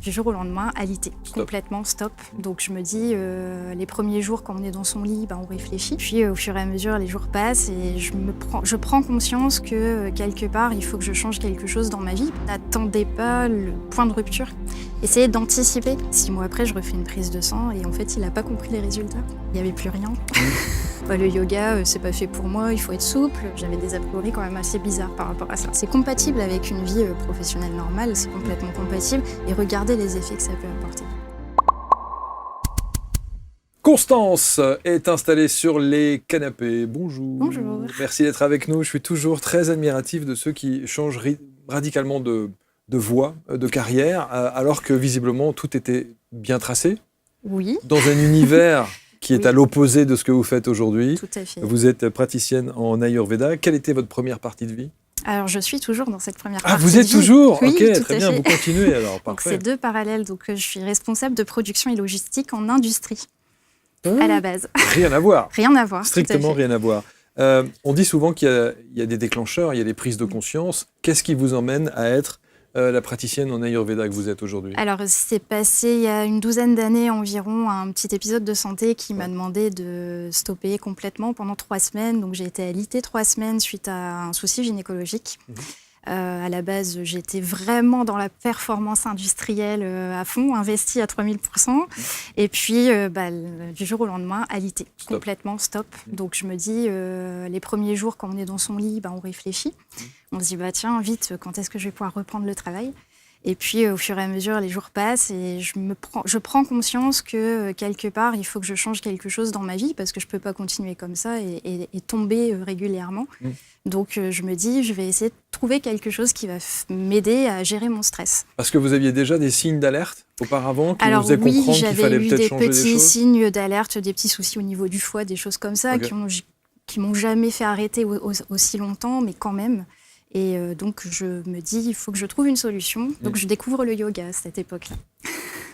du jour au lendemain, alité. Complètement stop. Donc je me dis, les premiers jours quand on est dans son lit, on réfléchit. Puis au fur et à mesure, les jours passent et je prends conscience que quelque part, il faut que je change quelque chose dans ma vie. N'attendez pas le point de rupture. Essayez d'anticiper. 6 mois après, je refais une prise de sang et en fait, il n'a pas compris les résultats. Il n'y avait plus rien. Le yoga, c'est pas fait pour moi, il faut être souple. J'avais des a priori quand même assez bizarres par rapport à ça. C'est compatible avec une vie professionnelle normale, c'est complètement compatible. Et regardez les effets que ça peut apporter. Constance est installée sur les canapés. Bonjour. Bonjour. Merci d'être avec nous. Je suis toujours très admiratif de ceux qui changent radicalement de voie, de carrière, alors que visiblement tout était bien tracé. Oui. Dans un univers qui est à l'opposé de ce que vous faites aujourd'hui. Tout à fait. Vous êtes praticienne en Ayurveda. Quelle était votre première partie de vie ? Alors, je suis toujours dans cette première partie. Ah, vous êtes toujours ? Oui, ok, tout très à bien, fait. vous continuez alors, parfait. Donc, c'est 2 parallèles. Donc, je suis responsable de production et logistique en industrie, à la base. Rien à voir. Rien à voir. Strictement rien à voir. On dit souvent qu'il y a des déclencheurs, il y a des prises de conscience. Qu'est-ce qui vous emmène à être la praticienne en Ayurveda que vous êtes aujourd'hui ? Alors, c'est passé il y a une douzaine d'années environ un petit épisode de santé qui m'a demandé de stopper complètement pendant 3 semaines. Donc, j'ai été alitée 3 semaines suite à un souci gynécologique. À la base, j'étais vraiment dans la performance industrielle à fond, investie à 3000%. Et puis, du jour au lendemain, alité. Complètement stop. Donc, je me dis, les premiers jours, quand on est dans son lit, on réfléchit. On se dit, tiens, vite, quand est-ce que je vais pouvoir reprendre le travail ? Et puis, au fur et à mesure, les jours passent et je prends conscience que, quelque part, il faut que je change quelque chose dans ma vie parce que je ne peux pas continuer comme ça et tomber régulièrement. Donc, je me dis, je vais essayer de trouver quelque chose qui va m'aider à gérer mon stress. Parce que vous aviez déjà des signes d'alerte auparavant qui vous faisaient comprendre qu'il fallait peut-être changer des choses ? J'avais eu des petits signes d'alerte, des petits soucis au niveau du foie, des choses comme ça qui m'ont jamais fait arrêter aussi longtemps, mais quand même. Et donc, je me dis, il faut que je trouve une solution. Donc, je découvre le yoga à cette époque-là.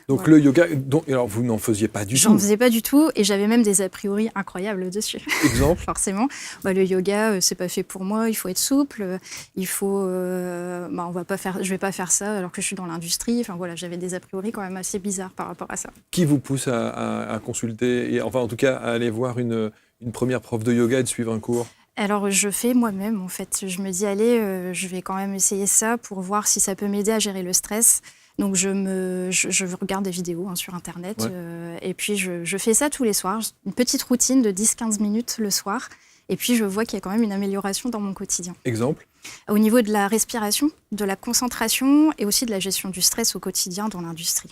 Donc, le yoga, alors vous n'en faisiez pas du tout ? J'en faisais pas du tout et j'avais même des a priori incroyables dessus. Exemple ? Forcément. Le yoga, c'est pas fait pour moi, il faut être souple, il faut... je vais pas faire ça alors que je suis dans l'industrie. Enfin, voilà, j'avais des a priori quand même assez bizarres par rapport à ça. Qui vous pousse à consulter, et enfin en tout cas à aller voir une première prof de yoga et de suivre un cours ? Alors, je fais moi-même, en fait. Je me dis, allez, je vais quand même essayer ça pour voir si ça peut m'aider à gérer le stress. Donc, je regarde des vidéos sur Internet. Et puis, je fais ça tous les soirs. Une petite routine de 10-15 minutes le soir. Et puis, je vois qu'il y a quand même une amélioration dans mon quotidien. Exemple ? Au niveau de la respiration, de la concentration et aussi de la gestion du stress au quotidien dans l'industrie.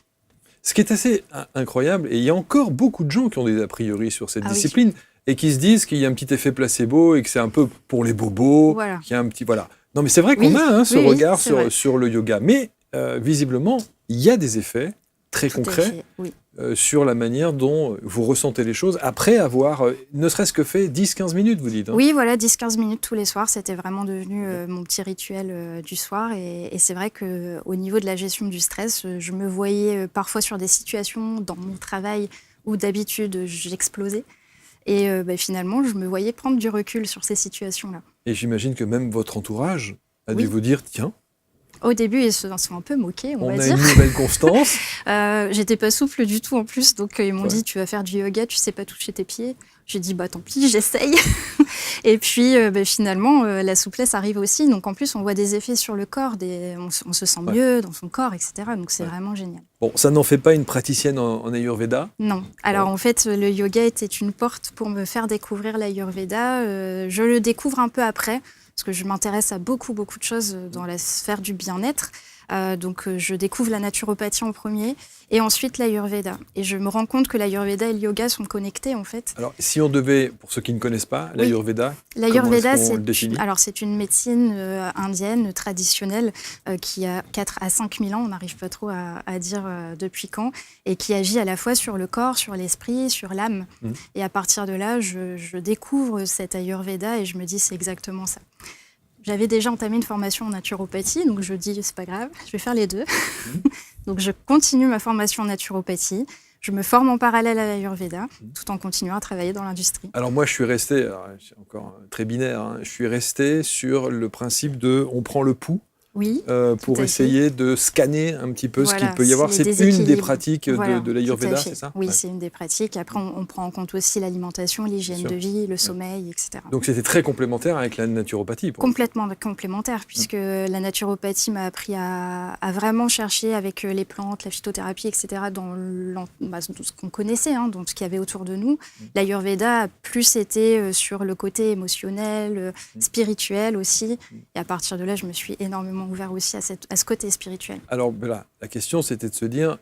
Ce qui est assez incroyable, et il y a encore beaucoup de gens qui ont des a priori sur cette discipline, et qui se disent qu'il y a un petit effet placebo et que c'est un peu pour les bobos, qu'il y a un petit... Voilà. Non, mais c'est vrai qu'on a ce regard sur le yoga. Mais visiblement, il y a des effets très concrets sur la manière dont vous ressentez les choses après avoir ne serait-ce que fait 10-15 minutes, vous dites. Oui, voilà, 10-15 minutes tous les soirs. C'était vraiment devenu mon petit rituel du soir. Et c'est vrai qu'au niveau de la gestion du stress, je me voyais parfois sur des situations dans mon travail où d'habitude j'explosais. Et finalement, je me voyais prendre du recul sur ces situations-là. Et j'imagine que même votre entourage a dû vous dire, tiens... Au début, ils se sont un peu moqués, on va dire. On a une nouvelle Constance. J'étais pas souple du tout en plus, donc ils m'ont dit, tu vas faire du yoga, tu sais pas toucher tes pieds. J'ai dit, tant pis, j'essaye. Et puis, finalement, la souplesse arrive aussi. Donc, en plus, on voit des effets sur le corps. On se sent mieux dans son corps, etc. Donc, c'est vraiment génial. Bon, ça n'en fait pas une praticienne en Ayurveda ? Non. Alors, en fait, le yoga était une porte pour me faire découvrir l'Ayurveda. Je le découvre un peu après, parce que je m'intéresse à beaucoup de choses dans la sphère du bien-être. Donc, je découvre la naturopathie en premier et ensuite l'Ayurveda. Et je me rends compte que l'Ayurveda et le yoga sont connectés, en fait. Alors, si on devait, pour ceux qui ne connaissent pas, l'Ayurveda, l'Ayurveda, comment est-ce qu'on le définit ? c'est une médecine indienne traditionnelle qui a 4 à 5 000 ans, on n'arrive pas trop à dire depuis quand, et qui agit à la fois sur le corps, sur l'esprit, sur l'âme. Et à partir de là, je découvre cet Ayurveda et je me dis, c'est exactement ça. J'avais déjà entamé une formation en naturopathie, donc je dis, c'est pas grave, je vais faire les deux. Donc je continue ma formation en naturopathie, je me forme en parallèle à l'Ayurveda, tout en continuant à travailler dans l'industrie. Alors moi, je suis resté, c'est encore très binaire, je suis resté sur le principe de, on prend le pouls pour essayer de scanner un petit peu ce qu'il peut y avoir. C'est une des pratiques de l'Ayurveda, c'est ça? Oui, c'est une des pratiques. Après, on prend en compte aussi l'alimentation, l'hygiène de vie, le sommeil, etc. Donc c'était très complémentaire avec la naturopathie. Complètement complémentaire, puisque la naturopathie m'a appris à vraiment chercher avec les plantes, la phytothérapie, etc., dans tout ce qu'on connaissait, dans ce qu'il y avait autour de nous. L'Ayurveda a plus été sur le côté émotionnel, spirituel aussi. Et à partir de là, je me suis énormément ouvert aussi à ce côté spirituel. Alors là, la question, c'était de se dire,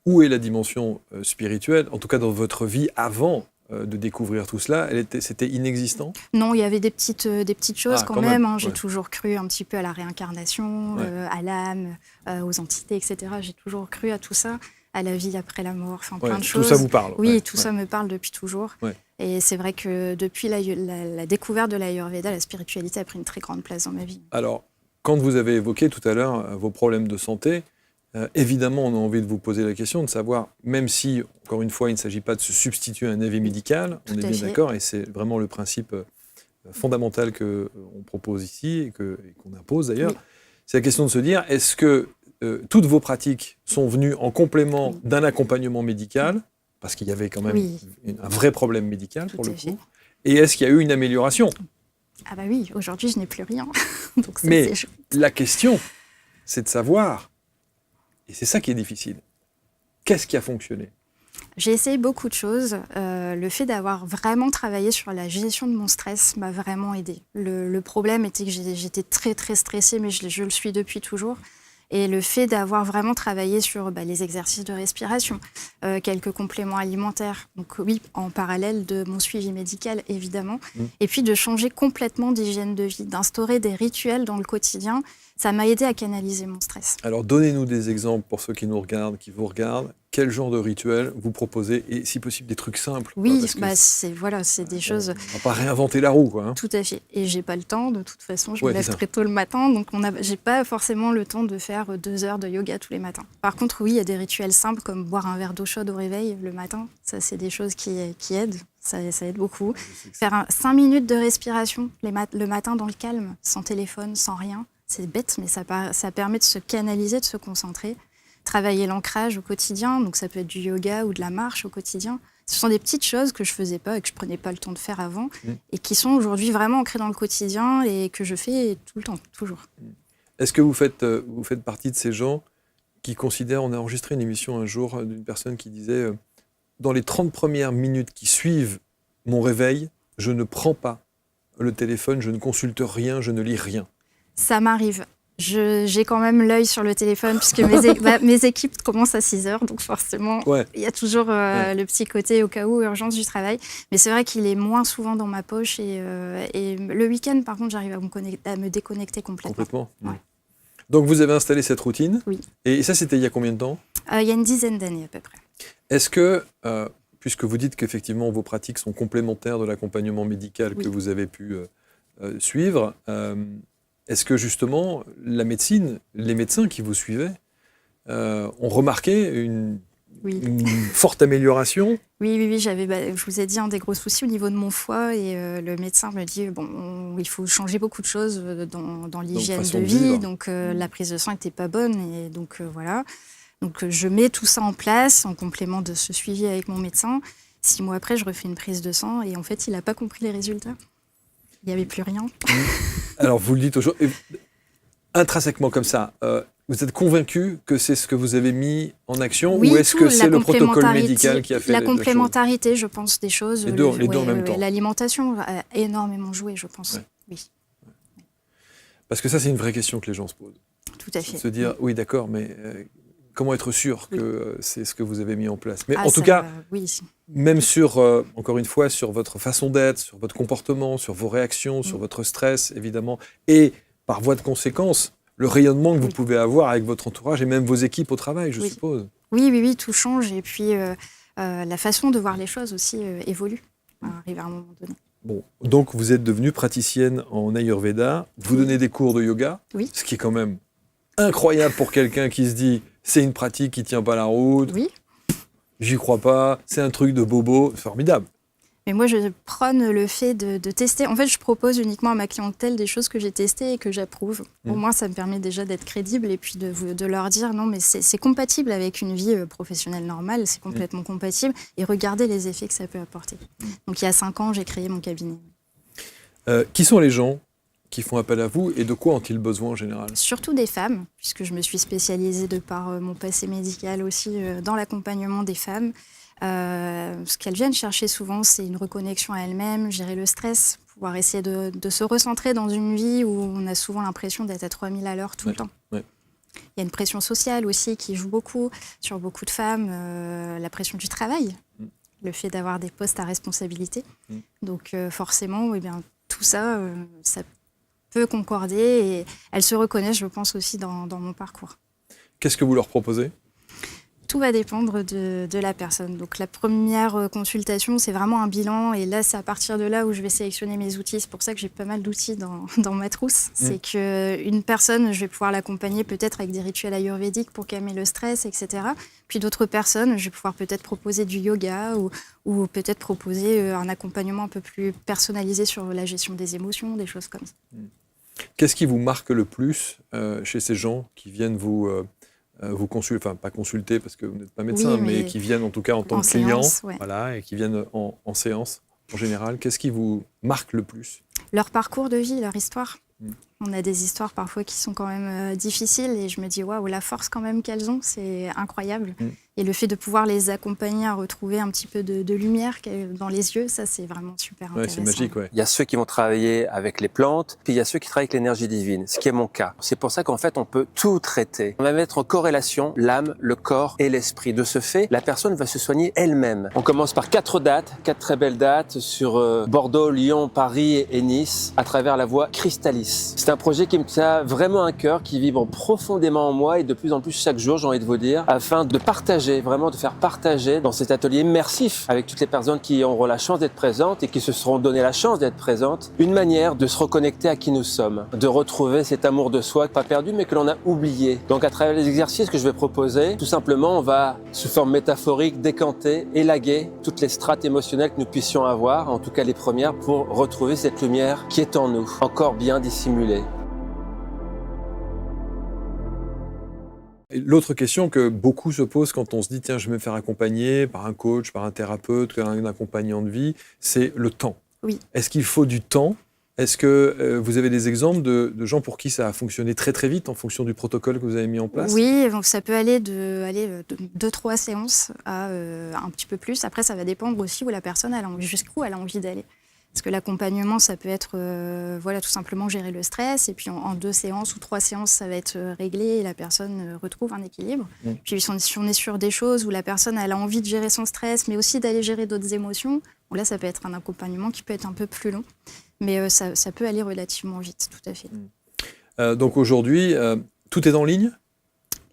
où est la dimension spirituelle, en tout cas dans votre vie avant de découvrir tout cela, c'était inexistant? Non, il y avait des petites choses quand même. J'ai toujours cru un petit peu à la réincarnation, à l'âme, aux entités, etc. J'ai toujours cru à tout ça, à la vie après la mort, plein de choses. Tout ça vous parle? Oui, tout ça me parle depuis toujours. Et c'est vrai que depuis la découverte de l'Ayurveda, la spiritualité a pris une très grande place dans ma vie. Alors, quand vous avez évoqué tout à l'heure vos problèmes de santé, évidemment, on a envie de vous poser la question de savoir, même si, encore une fois, il ne s'agit pas de se substituer à un avis médical, on est bien d'accord, et c'est vraiment le principe fondamental qu'on propose ici et qu'on impose d'ailleurs, c'est la question de se dire, est-ce que toutes vos pratiques sont venues en complément d'un accompagnement médical, parce qu'il y avait quand même un vrai problème médical pour le coup, et est-ce qu'il y a eu une amélioration? Ah bah oui, aujourd'hui je n'ai plus rien. Donc ça, mais la question, c'est de savoir, et c'est ça qui est difficile, qu'est-ce qui a fonctionné? J'ai essayé beaucoup de choses. Le fait d'avoir vraiment travaillé sur la gestion de mon stress m'a vraiment aidée. Le problème était que j'étais très très stressée, mais je le suis depuis toujours. Et le fait d'avoir vraiment travaillé sur les exercices de respiration, quelques compléments alimentaires, donc oui, en parallèle de mon suivi médical, évidemment, et puis de changer complètement d'hygiène de vie, d'instaurer des rituels dans le quotidien, ça m'a aidé à canaliser mon stress. Alors, donnez-nous des exemples pour ceux qui nous regardent, qui vous regardent. Quel genre de rituel vous proposez? Et si possible, des trucs simples. Oui, c'est des choses... On ne va pas réinventer la roue, quoi. Tout à fait. Et j'ai pas le temps, de toute façon. Je me lève très tôt le matin, donc j'ai pas forcément le temps de faire 2 heures de yoga tous les matins. Par contre, oui, il y a des rituels simples, comme boire un verre d'eau chaude au réveil le matin. Ça, c'est des choses qui aident. Ça aide beaucoup. Faire 5 minutes de respiration le matin dans le calme, sans téléphone, sans rien. C'est bête, mais ça permet de se canaliser, de se concentrer. Travailler l'ancrage au quotidien, donc ça peut être du yoga ou de la marche au quotidien. Ce sont des petites choses que je ne faisais pas et que je ne prenais pas le temps de faire avant et qui sont aujourd'hui vraiment ancrées dans le quotidien et que je fais tout le temps, toujours. Est-ce que vous faites partie de ces gens qui considèrent, on a enregistré une émission un jour d'une personne qui disait dans les 30 premières minutes qui suivent mon réveil, je ne prends pas le téléphone, je ne consulte rien, je ne lis rien. Ça m'arrive. J'ai quand même l'œil sur le téléphone puisque mes équipes commencent à 6 heures, donc forcément, il y a toujours le petit côté au cas où, urgence du travail. Mais c'est vrai qu'il est moins souvent dans ma poche et le week-end, par contre, j'arrive à me déconnecter complètement. Donc vous avez installé cette routine. Oui. Et ça, c'était il y a combien de temps? Il y a une dizaine d'années à peu près. Est-ce que, puisque vous dites qu'effectivement vos pratiques sont complémentaires de l'accompagnement médical que vous avez pu suivre, est-ce que justement la médecine, les médecins qui vous suivaient ont remarqué une forte amélioration? Oui, je vous ai dit, un des gros soucis au niveau de mon foie et le médecin me dit il faut changer beaucoup de choses dans l'hygiène de vie, donc la prise de sang n'était pas bonne et donc voilà. Donc je mets tout ça en place en complément de ce suivi avec mon médecin. 6 mois après, je refais une prise de sang et en fait, il n'a pas compris les résultats. Il n'y avait plus rien. Alors, vous le dites aujourd'hui, intrinsèquement comme ça, vous êtes convaincu que c'est ce que vous avez mis en action ou est-ce que c'est le protocole médical qui a fait la complémentarité, je pense, des choses. Les deux en même temps. L'alimentation a énormément joué, je pense. Oui. Parce que ça, c'est une vraie question que les gens se posent. Tout à fait. Se dire, oui, d'accord, mais comment être sûr que c'est ce que vous avez mis en place? Mais en tout cas, même sur, encore une fois, sur votre façon d'être, sur votre comportement, sur vos réactions, sur votre stress, évidemment, et par voie de conséquence, le rayonnement que vous pouvez avoir avec votre entourage et même vos équipes au travail, je suppose. Oui, tout change. Et puis, la façon de voir les choses aussi évolue, arrive à un moment donné. Bon, donc vous êtes devenue praticienne en Ayurveda, vous donnez des cours de yoga, ce qui est quand même incroyable pour quelqu'un qui se dit c'est une pratique qui ne tient pas la route, j'y crois pas, c'est un truc de bobo, formidable. Mais moi, je prône le fait de tester. En fait, je propose uniquement à ma clientèle des choses que j'ai testées et que j'approuve. Au moins, ça me permet déjà d'être crédible et puis de leur dire non, mais c'est compatible avec une vie professionnelle normale, c'est complètement compatible. Et regardez les effets que ça peut apporter. Donc, il y a 5 ans, j'ai créé mon cabinet. Qui sont les gens qui font appel à vous et de quoi ont-ils besoin en général? Surtout des femmes, puisque je me suis spécialisée de par mon passé médical aussi dans l'accompagnement des femmes. Ce qu'elles viennent chercher souvent, c'est une reconnexion à elles-mêmes, gérer le stress, pouvoir essayer de se recentrer dans une vie où on a souvent l'impression d'être à 3000 à l'heure tout le temps. Ouais. Il y a une pression sociale aussi qui joue beaucoup sur beaucoup de femmes, la pression du travail, le fait d'avoir des postes à responsabilité. Donc forcément, eh bien, tout ça, ça peut concorder et elles se reconnaissent, je pense, aussi dans mon parcours. Qu'est-ce que vous leur proposez ? Tout va dépendre de la personne. Donc la première consultation, c'est vraiment un bilan. Et là, c'est à partir de là où je vais sélectionner mes outils. C'est pour ça que j'ai pas mal d'outils dans ma trousse. C'est qu'une personne, je vais pouvoir l'accompagner peut-être avec des rituels ayurvédiques pour calmer le stress, etc. Puis d'autres personnes, je vais pouvoir peut-être proposer du yoga ou peut-être proposer un accompagnement un peu plus personnalisé sur la gestion des émotions, des choses comme ça. Qu'est-ce qui vous marque le plus chez ces gens qui viennent vous consulter, enfin pas consulter parce que vous n'êtes pas médecin, mais qui viennent en tout cas en tant que client, voilà, et qui viennent en séance en général. Qu'est-ce qui vous marque le plus ? Leur parcours de vie, leur histoire. On a des histoires parfois qui sont quand même difficiles et je me dis waouh, la force quand même qu'elles ont, c'est incroyable. Et le fait de pouvoir les accompagner à retrouver un petit peu de lumière dans les yeux, ça c'est vraiment super intéressant. C'est magique, ouais. Il y a ceux qui vont travailler avec les plantes, puis il y a ceux qui travaillent avec l'énergie divine, ce qui est mon cas. C'est pour ça qu'en fait on peut tout traiter. On va mettre en corrélation l'âme, le corps et l'esprit. De ce fait, la personne va se soigner elle-même. On commence par 4 dates, 4 très belles dates sur Bordeaux, Lyon, Paris et Nice, à travers la voie Crystalis. C'est un projet qui me tient vraiment à cœur, qui vibre profondément en moi et de plus en plus chaque jour, j'ai envie de vous dire, afin de partager, vraiment de faire partager dans cet atelier immersif avec toutes les personnes qui auront la chance d'être présentes et qui se seront donné la chance d'être présentes, une manière de se reconnecter à qui nous sommes, de retrouver cet amour de soi, pas perdu mais que l'on a oublié. Donc à travers les exercices que je vais proposer, tout simplement on va, sous forme métaphorique, décanter, élaguer toutes les strates émotionnelles que nous puissions avoir, en tout cas les premières, pour retrouver cette lumière qui est en nous, encore bien dissimulée. L'autre question que beaucoup se posent quand on se dit « tiens, je vais me faire accompagner par un coach, par un thérapeute, un accompagnant de vie », c'est le temps. Oui. Est-ce qu'il faut du temps ? Est-ce que vous avez des exemples de gens pour qui ça a fonctionné très très vite en fonction du protocole que vous avez mis en place ? Oui, donc ça peut aller de 2-3 séances à un petit peu plus. Après, ça va dépendre aussi où la personne, jusqu'où elle a envie d'aller. Parce que l'accompagnement, ça peut être tout simplement gérer le stress. Et puis en 2 séances ou 3 séances, ça va être réglé et la personne retrouve un équilibre. Puis si on est sur des choses où la personne elle a envie de gérer son stress, mais aussi d'aller gérer d'autres émotions, bon, là, ça peut être un accompagnement qui peut être un peu plus long. Mais ça peut aller relativement vite, tout à fait. Donc aujourd'hui, tout est en ligne ?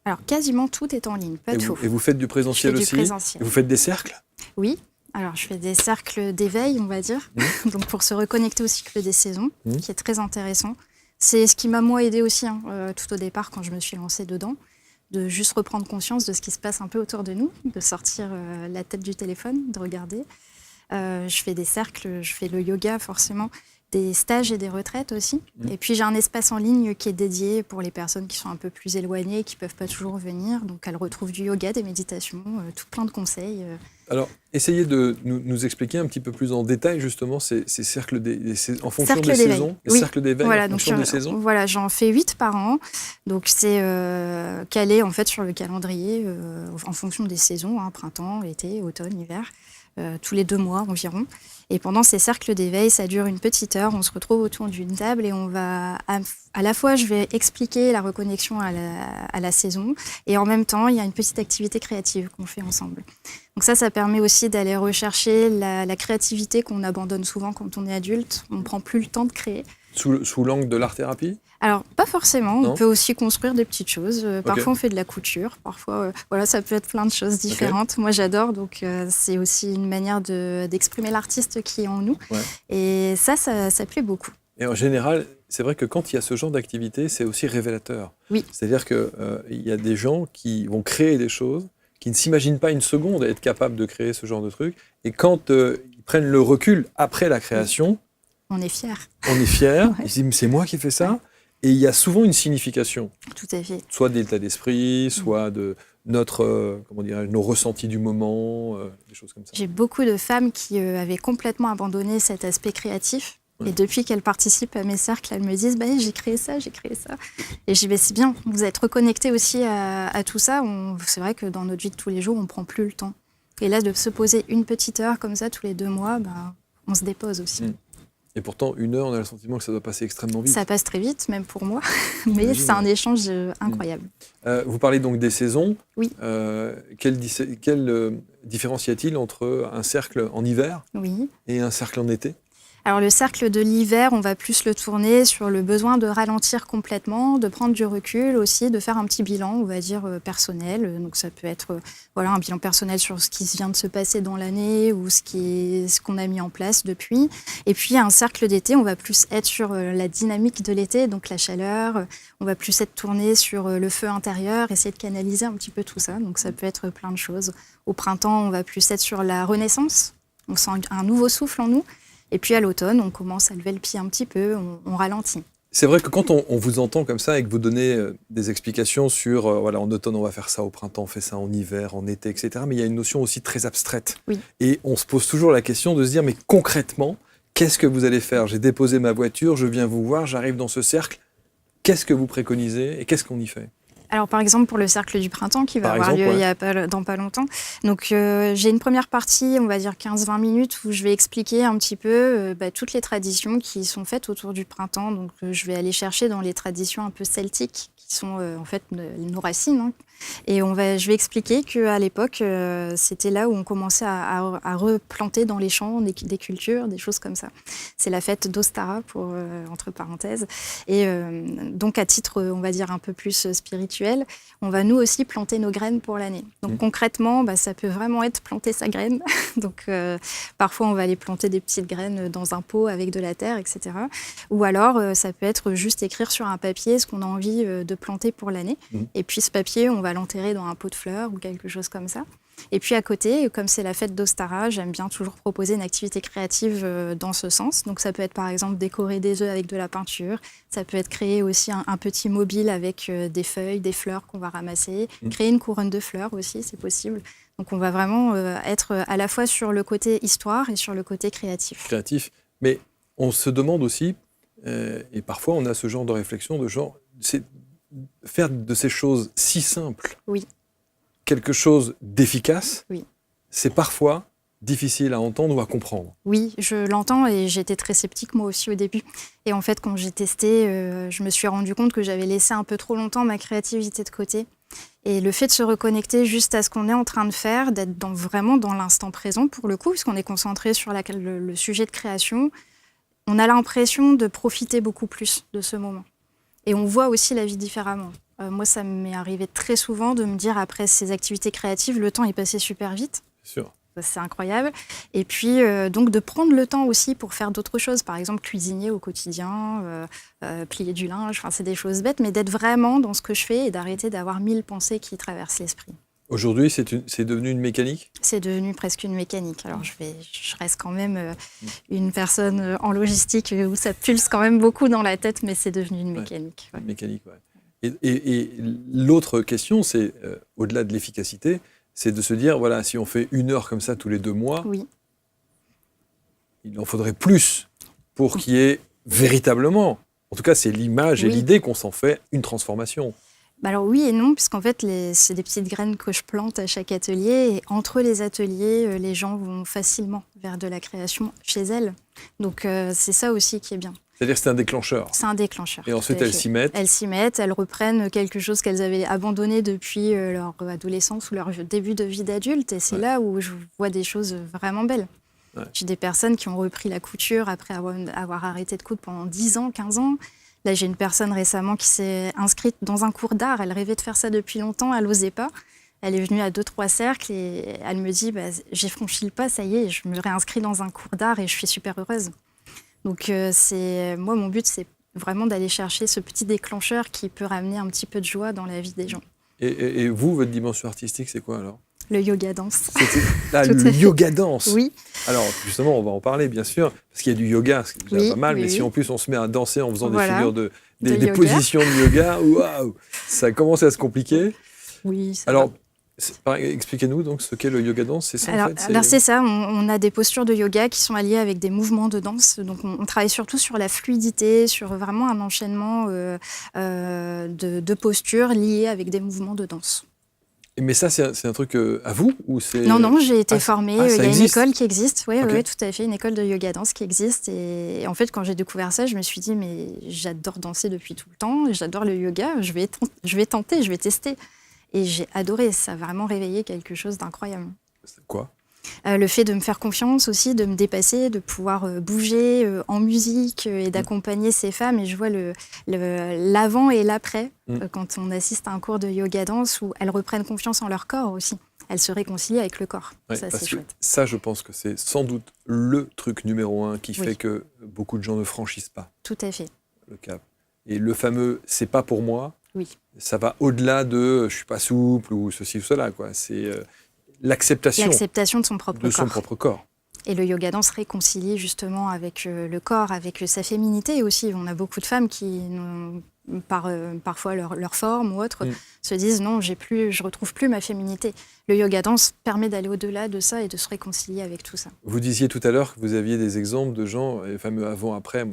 Alors quasiment tout est en ligne, pas de faux. Et vous faites du présentiel aussi ? Présentiel. Et vous faites des cercles ? Oui. Alors, je fais des cercles d'éveil, on va dire, donc pour se reconnecter au cycle des saisons, qui est très intéressant. C'est ce qui m'a, moi, aidé aussi, tout au départ, quand je me suis lancée dedans, de juste reprendre conscience de ce qui se passe un peu autour de nous, de sortir la tête du téléphone, de regarder. Je fais des cercles, je fais le yoga, forcément, des stages et des retraites aussi. Et puis, j'ai un espace en ligne qui est dédié pour les personnes qui sont un peu plus éloignées, qui ne peuvent pas toujours venir. Donc, elles retrouvent du yoga, des méditations, tout plein de conseils. Alors, essayez de nous expliquer un petit peu plus en détail, justement, ces cercles en fonction des saisons. Les cercles d'éveil en fonction des saisons. Voilà, j'en fais 8 par an. Donc, c'est calé, en fait, sur le calendrier, en fonction des saisons, printemps, été, automne, hiver. Tous les 2 mois environ. Et pendant ces cercles d'éveil, ça dure une petite heure. On se retrouve autour d'une table et on va... À la fois, je vais expliquer la reconnexion à la saison et en même temps, il y a une petite activité créative qu'on fait ensemble. Donc ça permet aussi d'aller rechercher la créativité qu'on abandonne souvent quand on est adulte. On ne prend plus le temps de créer. Sous l'angle de l'art-thérapie ? Alors, pas forcément. Non. On peut aussi construire des petites choses. Parfois, on fait de la couture. Parfois, ça peut être plein de choses différentes. Moi, j'adore. Donc, c'est aussi une manière d'exprimer l'artiste qui est en nous. Ouais. Et ça plaît beaucoup. Et en général, c'est vrai que quand il y a ce genre d'activité, c'est aussi révélateur. Oui. C'est-à-dire qu'il y a des gens qui vont créer des choses, qui ne s'imaginent pas une seconde à être capables de créer ce genre de truc. Et quand ils prennent le recul après la création. On est fiers. On est fiers. Ouais. Ils se disent, c'est moi qui fais ça. Et il y a souvent une signification. Tout à fait. Soit de l'état d'esprit, soit de notre, nos ressentis du moment, des choses comme ça. J'ai beaucoup de femmes qui avaient complètement abandonné cet aspect créatif. Et depuis qu'elles participent à mes cercles, elles me disent j'ai créé ça. Et je dis c'est bien, vous êtes reconnectés aussi à tout ça. C'est vrai que dans notre vie de tous les jours, on ne prend plus le temps. Et là, de se poser une petite heure comme ça tous les 2 mois, on se dépose aussi. Et pourtant, 1 heure, on a le sentiment que ça doit passer extrêmement vite. Ça passe très vite, même pour moi. Mais c'est un échange incroyable. Vous parlez donc des saisons. Oui. Quelle différence y a-t-il entre un cercle en hiver et un cercle en été ? Alors le cercle de l'hiver, on va plus le tourner sur le besoin de ralentir complètement, de prendre du recul aussi, de faire un petit bilan, on va dire, personnel. Donc ça peut être un bilan personnel sur ce qui vient de se passer dans l'année ou ce qu'on a mis en place depuis. Et puis un cercle d'été, on va plus être sur la dynamique de l'été, donc la chaleur. On va plus être tourné sur le feu intérieur, essayer de canaliser un petit peu tout ça. Donc ça peut être plein de choses. Au printemps, on va plus être sur la renaissance. On sent un nouveau souffle en nous. Et puis à l'automne, on commence à lever le pied un petit peu, on ralentit. C'est vrai que quand on vous entend comme ça et que vous donnez des explications sur, en automne on va faire ça, au printemps on fait ça, en hiver, en été, etc. Mais il y a une notion aussi très abstraite. Oui. Et on se pose toujours la question de se dire, mais concrètement, qu'est-ce que vous allez faire ? J'ai déposé ma voiture, je viens vous voir, j'arrive dans ce cercle. Qu'est-ce que vous préconisez et qu'est-ce qu'on y fait ? Alors, par exemple, pour le cercle du printemps qui va avoir lieu dans pas longtemps. Donc, j'ai une première partie, on va dire 15-20 minutes, où je vais expliquer un petit peu toutes les traditions qui sont faites autour du printemps. Donc, je vais aller chercher dans les traditions un peu celtiques, qui sont en fait nos racines. Et je vais expliquer qu'à l'époque, c'était là où on commençait à replanter dans les champs des cultures, des choses comme ça. C'est la fête d'Ostara, entre parenthèses. Et donc, à titre, on va dire, un peu plus spirituel, on va nous aussi planter nos graines pour l'année. Donc concrètement, ça peut vraiment être planter sa graine. Donc parfois, on va aller planter des petites graines dans un pot avec de la terre, etc. Ou alors, ça peut être juste écrire sur un papier ce qu'on a envie de planter pour l'année. Et puis ce papier, on va l'enterrer dans un pot de fleurs ou quelque chose comme ça. Et puis à côté, comme c'est la fête d'Ostara, j'aime bien toujours proposer une activité créative dans ce sens. Donc ça peut être par exemple décorer des œufs avec de la peinture, ça peut être créer aussi un petit mobile avec des feuilles, des fleurs qu'on va ramasser, créer une couronne de fleurs aussi, c'est possible. Donc on va vraiment être à la fois sur le côté histoire et sur le côté créatif. Créatif, mais on se demande aussi, et parfois on a ce genre de réflexion de genre, c'est faire de ces choses si simples. Oui. Quelque chose d'efficace, c'est parfois difficile à entendre ou à comprendre. Oui, je l'entends et j'étais très sceptique moi aussi au début. Et en fait, quand j'ai testé, je me suis rendu compte que j'avais laissé un peu trop longtemps ma créativité de côté. Et le fait de se reconnecter juste à ce qu'on est en train de faire, d'être vraiment dans l'instant présent pour le coup, puisqu'on est concentré sur le sujet de création, on a l'impression de profiter beaucoup plus de ce moment. Et on voit aussi la vie différemment. Moi, ça m'est arrivé très souvent de me dire, après ces activités créatives, le temps est passé super vite. C'est sûr. C'est incroyable. Et puis, donc, de prendre le temps aussi pour faire d'autres choses. Par exemple, cuisiner au quotidien, plier du linge. Enfin, c'est des choses bêtes, mais d'être vraiment dans ce que je fais et d'arrêter d'avoir 1000 pensées qui traversent l'esprit. Aujourd'hui, c'est devenu une mécanique ? C'est devenu presque une mécanique. Alors, je reste quand même une personne en logistique où ça pulse quand même beaucoup dans la tête, mais c'est devenu une mécanique. Une mécanique, ouais. Et l'autre question, c'est, au-delà de l'efficacité, c'est de se dire, voilà, si on fait 1 heure comme ça tous les 2 mois, il en faudrait plus pour qu'il y ait véritablement, en tout cas c'est l'image et l'idée qu'on s'en fait une transformation. Alors oui et non, puisqu'en fait, c'est des petites graines que je plante à chaque atelier. Et entre les ateliers, les gens vont facilement vers de la création chez elles. Donc c'est ça aussi qui est bien. C'est-à-dire que c'est un déclencheur. C'est un déclencheur. Et ensuite, elles s'y mettent. Elles s'y mettent, elles reprennent quelque chose qu'elles avaient abandonné depuis leur adolescence ou leur début de vie d'adulte. Et c'est là où je vois des choses vraiment belles. Ouais. J'ai des personnes qui ont repris la couture après avoir arrêté de coudre pendant 10 ans, 15 ans. Là, j'ai une personne récemment qui s'est inscrite dans un cours d'art. Elle rêvait de faire ça depuis longtemps, elle n'osait pas. Elle est venue à 2-3 cercles et elle me dit j'ai franchi le pas, ça y est, je me réinscris dans un cours d'art et je suis super heureuse. Donc, moi, mon but, c'est vraiment d'aller chercher ce petit déclencheur qui peut ramener un petit peu de joie dans la vie des gens. Et vous, votre dimension artistique, c'est quoi alors ? Le yoga danse. Le yoga danse. Oui. Alors, justement, on va en parler, bien sûr, parce qu'il y a du yoga, ce qui est déjà pas mal, mais si en plus on se met à danser en faisant des figures des positions de yoga, waouh, ça commence à se compliquer. Oui, ça Alors, expliquez-nous donc ce qu'est le yoga danse, c'est ça en fait Alors c'est ça, on a des postures de yoga qui sont alliées avec des mouvements de danse, donc on travaille surtout sur la fluidité, sur vraiment un enchaînement de postures liées avec des mouvements de danse. Mais ça, c'est un truc à vous ou c'est... Non, j'ai été formée. Il y a une école qui existe. Oui, okay. Oui, tout à fait, une école de yoga danse qui existe. Et en fait, quand j'ai découvert ça, je me suis dit, mais j'adore danser depuis tout le temps, j'adore le yoga, je vais tenter, je vais tester. Et j'ai adoré, ça a vraiment réveillé quelque chose d'incroyable. C'est quoi ? Le fait de me faire confiance aussi, de me dépasser, de pouvoir bouger en musique et d'accompagner ces femmes. Et je vois l'avant et l'après quand on assiste à un cours de yoga danse où elles reprennent confiance en leur corps aussi. Elles se réconcilient avec le corps. Ouais, ça, c'est chouette. Ça, je pense que c'est sans doute le truc numéro 1 qui fait que beaucoup de gens ne franchissent pas. Tout à fait. Le cap. Et le fameux « c'est pas pour moi », ça va au-delà de « je suis pas souple » ou ceci ou cela, quoi. C'est... L'acceptation de son propre corps. Et le yoga danse réconcilie justement avec le corps, avec sa féminité aussi. On a beaucoup de femmes qui, parfois leur forme ou autre, se disent non, je retrouve plus ma féminité. Le yoga danse permet d'aller au-delà de ça et de se réconcilier avec tout ça. Vous disiez tout à l'heure que vous aviez des exemples de gens, les fameux avant-après.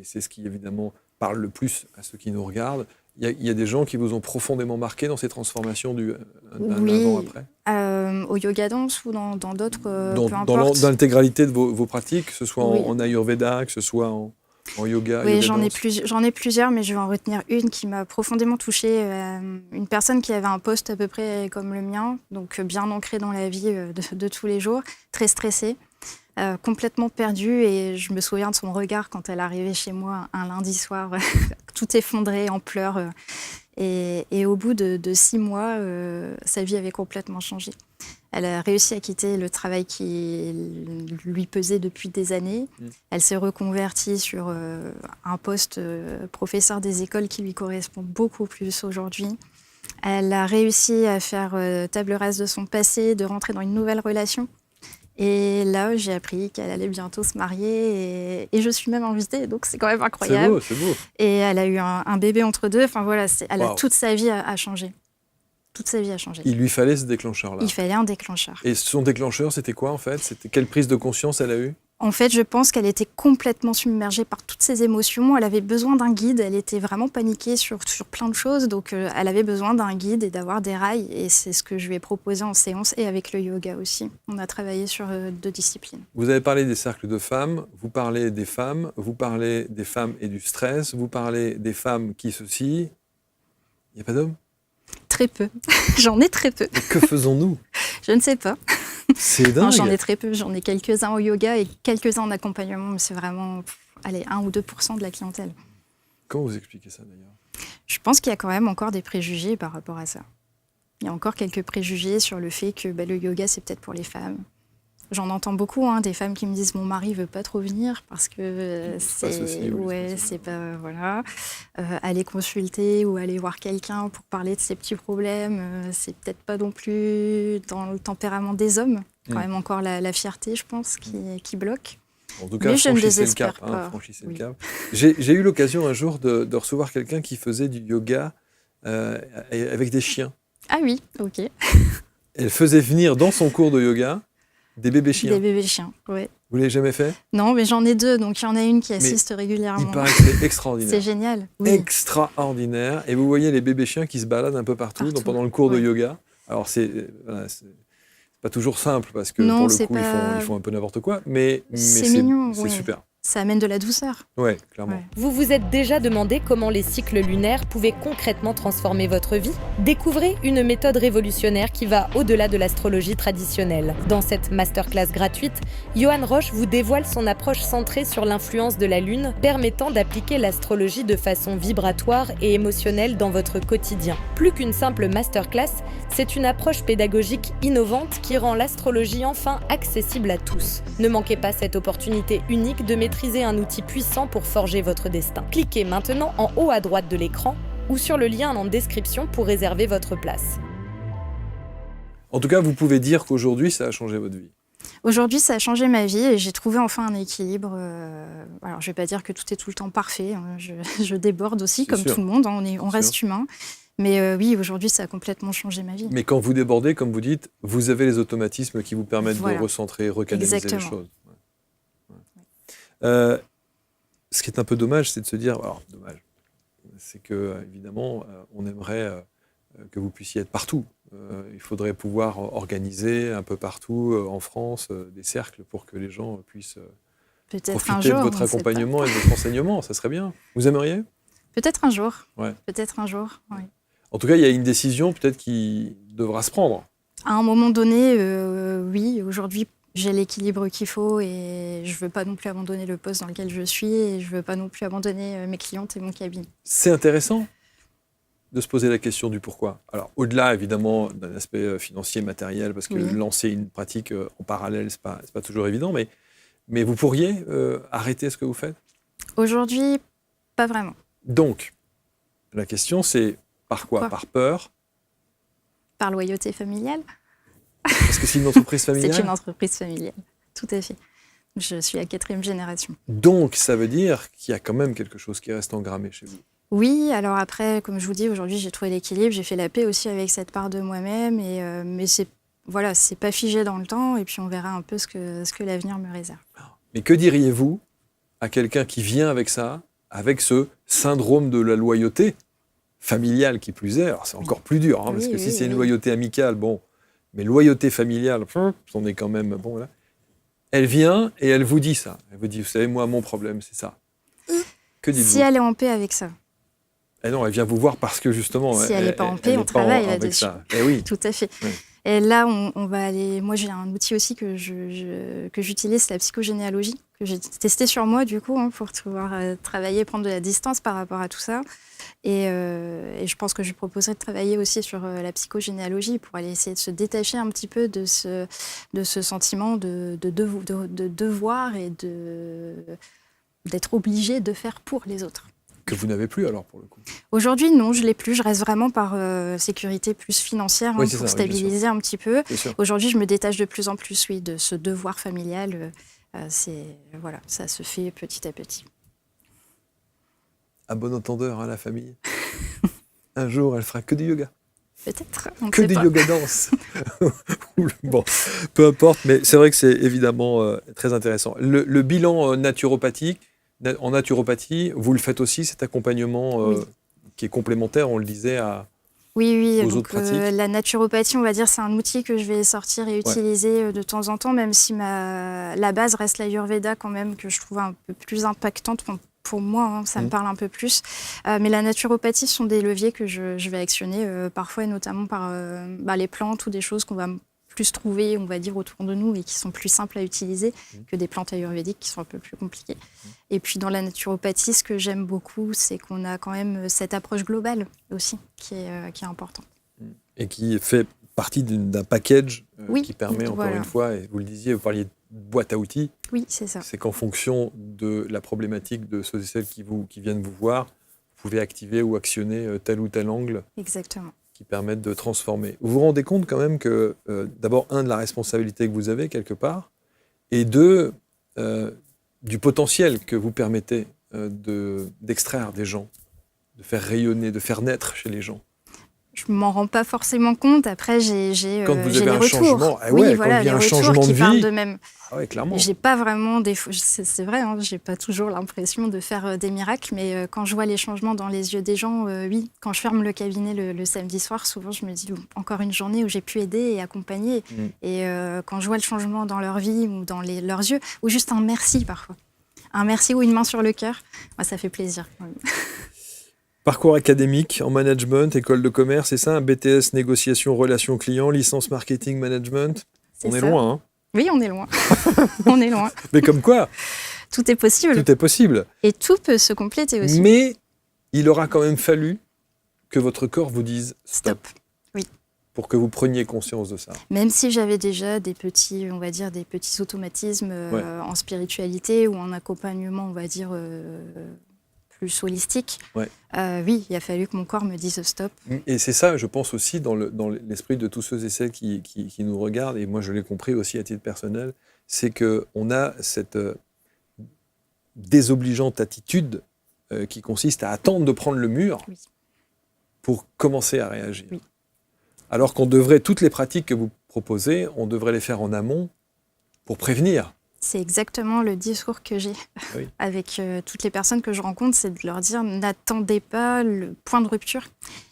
C'est ce qui évidemment parle le plus à ceux qui nous regardent. Il y a des gens qui vous ont profondément marqué dans ces transformations d'un avant-après au yoga danse ou dans d'autres, peu importe. Dans l'intégralité de vos pratiques, que ce soit en Ayurveda, que ce soit en yoga. Oui, yoga j'en ai plusieurs, mais je vais en retenir une qui m'a profondément touchée. Une personne qui avait un poste à peu près comme le mien, donc bien ancré dans la vie de tous les jours, très stressée. Complètement perdue, et je me souviens de son regard quand elle arrivait chez moi un lundi soir, tout effondré, en pleurs. Et au bout de 6 mois, sa vie avait complètement changé. Elle a réussi à quitter le travail qui lui pesait depuis des années. Elle s'est reconvertie sur un poste professeur des écoles qui lui correspond beaucoup plus aujourd'hui. Elle a réussi à faire table rase de son passé, de rentrer dans une nouvelle relation. Et là, j'ai appris qu'elle allait bientôt se marier et je suis même invitée, donc c'est quand même incroyable. C'est beau. Et elle a eu un bébé entre deux. Enfin voilà, toute sa vie a changé. Toute sa vie a changé. Il lui fallait ce déclencheur-là. Il fallait un déclencheur. Et son déclencheur, c'était quoi en fait ? C'était quelle prise de conscience elle a eue ? En fait, je pense qu'elle était complètement submergée par toutes ses émotions. Elle avait besoin d'un guide. Elle était vraiment paniquée sur plein de choses. Donc, elle avait besoin d'un guide et d'avoir des rails. Et c'est ce que je lui ai proposé en séance et avec le yoga aussi. On a travaillé sur 2 disciplines. Vous avez parlé des cercles de femmes. Vous parlez des femmes. Vous parlez des femmes et du stress. Vous parlez des femmes qui ceci. Il n'y a pas d'hommes ? Très peu. J'en ai très peu. Et que faisons-nous ? Je ne sais pas. C'est dingue. Non, j'en ai très peu. J'en ai quelques-uns au yoga et quelques-uns en accompagnement, mais c'est vraiment 1 ou 2% de la clientèle. Comment vous expliquez ça d'ailleurs ? Je pense qu'il y a quand même encore des préjugés par rapport à ça. Il y a encore quelques préjugés sur le fait que le yoga, c'est peut-être pour les femmes. J'en entends beaucoup, des femmes qui me disent « mon mari veut pas trop venir parce que c'est pas... voilà. Aller consulter ou aller voir quelqu'un pour parler de ses petits problèmes, c'est peut-être pas non plus dans le tempérament des hommes. Quand même encore la fierté, je pense, qui bloque. En tout cas, franchissez le cap. Le cap. J'ai eu l'occasion un jour de recevoir quelqu'un qui faisait du yoga avec des chiens. Ah oui, ok. Elle faisait venir dans son cours de yoga des bébés chiens. Des bébés chiens, oui. Vous l'avez jamais fait ? Non, mais j'en ai 2, donc il y en a une qui assiste régulièrement. Il paraît que c'est extraordinaire. C'est génial. Oui. Extraordinaire. Et vous voyez les bébés chiens qui se baladent un peu partout. Pendant le cours de yoga. Alors c'est pas toujours simple parce que pour le coup ils font un peu n'importe quoi, mais c'est mignon, c'est super. Ça amène de la douceur. Oui, clairement. Ouais. Vous vous êtes déjà demandé comment les cycles lunaires pouvaient concrètement transformer votre vie ? Découvrez une méthode révolutionnaire qui va au-delà de l'astrologie traditionnelle. Dans cette masterclass gratuite, Johan Roche vous dévoile son approche centrée sur l'influence de la Lune, permettant d'appliquer l'astrologie de façon vibratoire et émotionnelle dans votre quotidien. Plus qu'une simple masterclass, c'est une approche pédagogique innovante qui rend l'astrologie enfin accessible à tous. Ne manquez pas cette opportunité unique de maîtriser un outil puissant pour forger votre destin. Cliquez maintenant en haut à droite de l'écran ou sur le lien en description pour réserver votre place. En tout cas, vous pouvez dire qu'aujourd'hui, ça a changé votre vie. Aujourd'hui, ça a changé ma vie et j'ai trouvé enfin un équilibre. Alors, je ne vais pas dire que tout est tout le temps parfait. Hein. Je déborde aussi, comme tout le monde. Hein. On reste humain. Mais oui, aujourd'hui, ça a complètement changé ma vie. Mais quand vous débordez, comme vous dites, vous avez les automatismes qui vous permettent de recentrer, recanaliser les choses. Ce qui est un peu dommage, c'est de se dire... Alors, dommage, c'est que, évidemment, on aimerait que vous puissiez être partout. Il faudrait pouvoir organiser un peu partout en France des cercles pour que les gens puissent profiter de votre accompagnement et de votre enseignement. Ça serait bien. Vous aimeriez ? Peut-être un jour. Ouais. Peut-être un jour, oui. En tout cas, il y a une décision peut-être qui devra se prendre. À un moment donné, oui. Aujourd'hui, j'ai l'équilibre qu'il faut et je ne veux pas non plus abandonner le poste dans lequel je suis et je ne veux pas non plus abandonner mes clientes et mon cabinet. C'est intéressant de se poser la question du pourquoi. Alors, au-delà, évidemment, d'un aspect financier, matériel, parce que lancer une pratique en parallèle, c'est pas toujours évident, mais vous pourriez arrêter ce que vous faites ? Aujourd'hui, pas vraiment. Donc, la question, c'est par quoi ? Par peur ? Par loyauté familiale ? Parce que c'est une entreprise familiale ? C'est une entreprise familiale, tout à fait. Je suis la 4e génération. Donc, ça veut dire qu'il y a quand même quelque chose qui reste engrammé chez vous ? Oui, alors après, comme je vous dis, aujourd'hui, j'ai trouvé l'équilibre, j'ai fait la paix aussi avec cette part de moi-même, mais c'est pas figé dans le temps, et puis on verra un peu ce que l'avenir me réserve. Mais que diriez-vous à quelqu'un qui vient avec ça, avec ce syndrome de la loyauté familiale qui plus est ? Alors c'est encore plus dur, parce que si c'est une loyauté amicale, bon, mais loyauté familiale, on est quand même, bon, voilà. Elle vient et elle vous dit ça. Elle vous dit, vous savez, moi, mon problème, c'est ça. Que dites-vous ? Si elle est en paix avec ça. Et non, elle vient vous voir parce que justement... Si elle n'est pas en paix, on travaille là-dessus. Eh oui. Tout à fait. Oui. Et là, on va aller... Moi, j'ai un outil aussi que j'utilise, c'est la psychogénéalogie, que j'ai testé sur moi, du coup, pour pouvoir travailler, prendre de la distance par rapport à tout ça. Et je pense que je lui proposerai de travailler aussi sur la psychogénéalogie pour aller essayer de se détacher un petit peu de ce sentiment de devoir et d'être obligé de faire pour les autres. Que vous n'avez plus alors pour le coup ? Aujourd'hui, non, je ne l'ai plus. Je reste vraiment par sécurité plus financière pour stabiliser un petit peu. Aujourd'hui, je me détache de plus en plus de ce devoir familial. Ça se fait petit à petit. À bon entendeur, la famille. Un jour, elle fera que du yoga. Peut-être. Que du yoga danse. Bon, peu importe, mais c'est vrai que c'est évidemment très intéressant. Le bilan naturopathique, en naturopathie, vous le faites aussi, cet accompagnement qui est complémentaire, on le disait, aux autres pratiques. La naturopathie, on va dire, c'est un outil que je vais sortir et utiliser de temps en temps, même si la base reste l'Ayurveda quand même, que je trouve un peu plus impactante pour moi, ça me parle un peu plus. Mais la naturopathie, ce sont des leviers que je vais actionner, parfois et notamment par les plantes ou des choses qu'on va plus trouver, on va dire, autour de nous et qui sont plus simples à utiliser que des plantes ayurvédiques qui sont un peu plus compliquées. Et puis dans la naturopathie, ce que j'aime beaucoup, c'est qu'on a quand même cette approche globale aussi qui est importante. Et qui fait partie d'un package qui permet, encore une fois, et vous le disiez, vous parliez de boîte à outils. Oui, c'est ça. C'est qu'en fonction de la problématique de ceux et celles qui viennent vous voir, vous pouvez activer ou actionner tel ou tel angle. Exactement. Qui permettent de transformer. Vous vous rendez compte quand même que, d'abord, de la responsabilité que vous avez quelque part, et deux, du potentiel que vous permettez d'extraire des gens, de faire rayonner, de faire naître chez les gens. Je m'en rends pas forcément compte. Après, j'ai quand vous avez les un retours. Changement, quand il y a un changement de vie, parlent d'eux-mêmes. Clairement. J'ai pas vraiment c'est vrai, j'ai pas toujours l'impression de faire des miracles, mais quand je vois les changements dans les yeux des gens, oui. Quand je ferme le cabinet le samedi soir, souvent je me dis encore une journée où j'ai pu aider et accompagner. Et quand je vois le changement dans leur vie ou dans leurs yeux, ou juste un merci parfois, un merci ou une main sur le cœur, moi ça fait plaisir. Parcours académique en management, école de commerce, c'est ça, un BTS négociation relations clients, licence marketing management. On est loin, hein ? Oui, on est loin. On est loin. Mais comme quoi ? Tout est possible. Tout est possible. Et tout peut se compléter aussi. Mais il aura quand même fallu que votre corps vous dise stop. Oui. Pour que vous preniez conscience de ça. Même si j'avais déjà des petits automatismes en spiritualité ou en accompagnement, on va dire, plus holistique, ouais. Oui, il a fallu que mon corps me dise stop. Et c'est ça, je pense aussi, dans l'esprit de tous ceux et celles qui nous regardent, et moi je l'ai compris aussi à titre personnel, c'est qu'on a cette désobligeante attitude qui consiste à attendre de prendre le mur oui. pour commencer à réagir. Oui. Alors qu'on devrait, toutes les pratiques que vous proposez, on devrait les faire en amont pour prévenir. C'est exactement le discours que j'ai oui. avec toutes les personnes que je rencontre, c'est de leur dire n'attendez pas le point de rupture,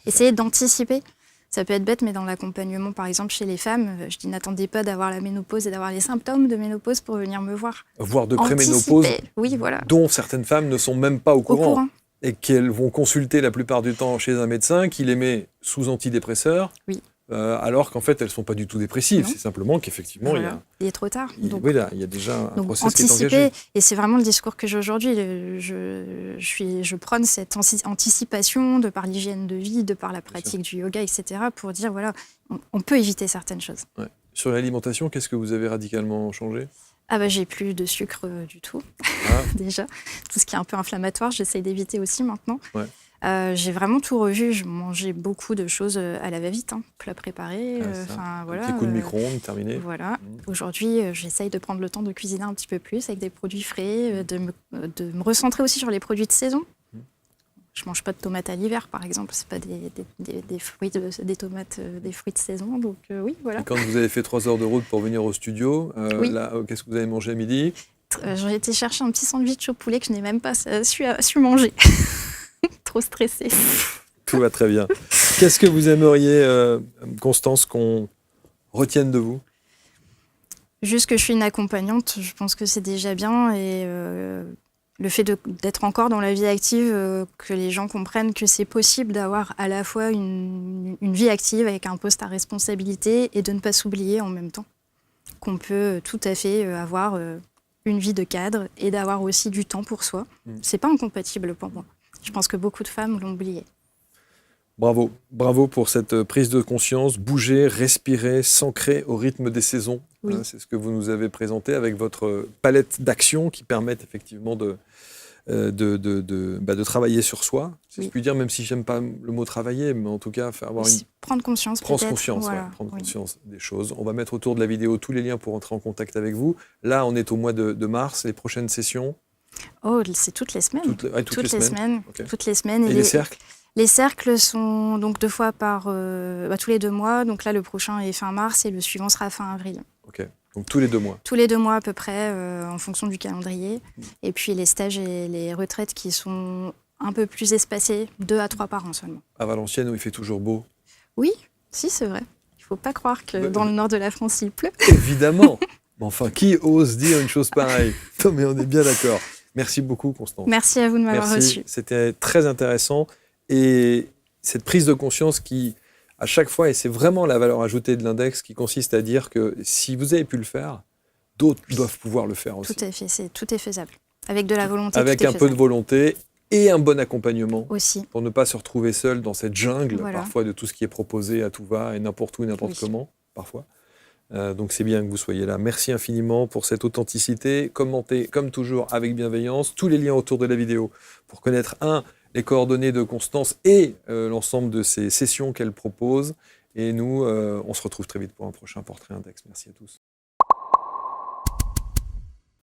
essayez d'anticiper. Ça peut être bête, mais dans l'accompagnement, par exemple, chez les femmes, je dis n'attendez pas d'avoir la ménopause et d'avoir les symptômes de ménopause pour venir me voir. Voire de préménopause, oui, voilà. dont certaines femmes ne sont même pas au courant. Et qu'elles vont consulter la plupart du temps chez un médecin qui les met sous antidépresseurs, oui. Alors qu'en fait, elles ne sont pas du tout dépressives. Non. C'est simplement qu'effectivement, voilà. Il est trop tard. Donc, oui, là, il y a déjà un processus qui est engagé. Et c'est vraiment le discours que j'ai aujourd'hui. Je prône cette anticipation de par l'hygiène de vie, de par la pratique du yoga, etc. pour dire, voilà, on peut éviter certaines choses. Ouais. Sur l'alimentation, qu'est-ce que vous avez radicalement changé ? J'ai plus de sucre du tout, déjà. Tout ce qui est un peu inflammatoire, j'essaye d'éviter aussi maintenant. Ouais. J'ai vraiment tout revu. Je mangeais beaucoup de choses à la va-vite, plats préparés. Voilà, un petit coup de micro-ondes, terminé. Voilà. Aujourd'hui, j'essaye de prendre le temps de cuisiner un petit peu plus avec des produits frais, de me recentrer aussi sur les produits de saison. Je mange pas de tomates à l'hiver, par exemple. C'est pas des fruits, des tomates, des fruits de saison. Donc oui, voilà. Et quand vous avez fait 3 heures de route pour venir au studio, oui. Là, qu'est-ce que vous avez mangé à midi ? J'ai été chercher un petit sandwich au poulet que je n'ai même pas su manger. Trop stressée. Tout va très bien. Qu'est-ce que vous aimeriez, Constance, qu'on retienne de vous ? Juste que je suis une accompagnante, je pense que c'est déjà bien. Et le fait d'être encore dans la vie active, que les gens comprennent que c'est possible d'avoir à la fois une vie active avec un poste à responsabilité et de ne pas s'oublier en même temps. Qu'on peut tout à fait avoir une vie de cadre et d'avoir aussi du temps pour soi. C'est pas incompatible pour moi. Je pense que beaucoup de femmes l'ont oublié. Bravo. Bravo pour cette prise de conscience. Bouger, respirer, s'ancrer au rythme des saisons. Oui. C'est ce que vous nous avez présenté avec votre palette d'actions qui permettent effectivement de travailler sur soi. Si je puis dire, même si j'aime pas le mot travailler, mais en tout cas, prendre conscience prendre peut-être. Conscience, voilà. Prendre conscience des choses. On va mettre autour de la vidéo tous les liens pour entrer en contact avec vous. Là, on est au mois de mars, les prochaines sessions. C'est toutes les semaines. Toutes les semaines. Okay. Toutes les semaines. Et les cercles ? Les cercles sont donc 2 fois tous les 2 mois. Donc là, le prochain est fin mars et le suivant sera fin avril. Ok. Donc tous les 2 mois. Tous les 2 mois à peu près, en fonction du calendrier. Et puis les stages et les retraites qui sont un peu plus espacés, 2 à 3 par an seulement. À Valenciennes, où il fait toujours beau ? Oui, si, c'est vrai. Il ne faut pas croire que dans le nord de la France, il pleut. Évidemment. Mais enfin, qui ose dire une chose pareille ? Non, mais on est bien d'accord. Merci beaucoup, Constance. Merci à vous de m'avoir reçu. C'était très intéressant. Et cette prise de conscience qui, à chaque fois, et c'est vraiment la valeur ajoutée de l'index, qui consiste à dire que si vous avez pu le faire, d'autres doivent pouvoir le faire aussi. Tout à fait, tout est faisable. Avec de la volonté, avec un peu de volonté et un bon accompagnement. Aussi. Pour ne pas se retrouver seul dans cette jungle, parfois, de tout ce qui est proposé à tout va, et n'importe où, n'importe comment, parfois. Donc c'est bien que vous soyez là. Merci infiniment pour cette authenticité. Commentez, comme toujours, avec bienveillance. Tous les liens autour de la vidéo pour connaître, les coordonnées de Constance et l'ensemble de ces sessions qu'elle propose. Et nous, on se retrouve très vite pour un prochain Portrait Index. Merci à tous.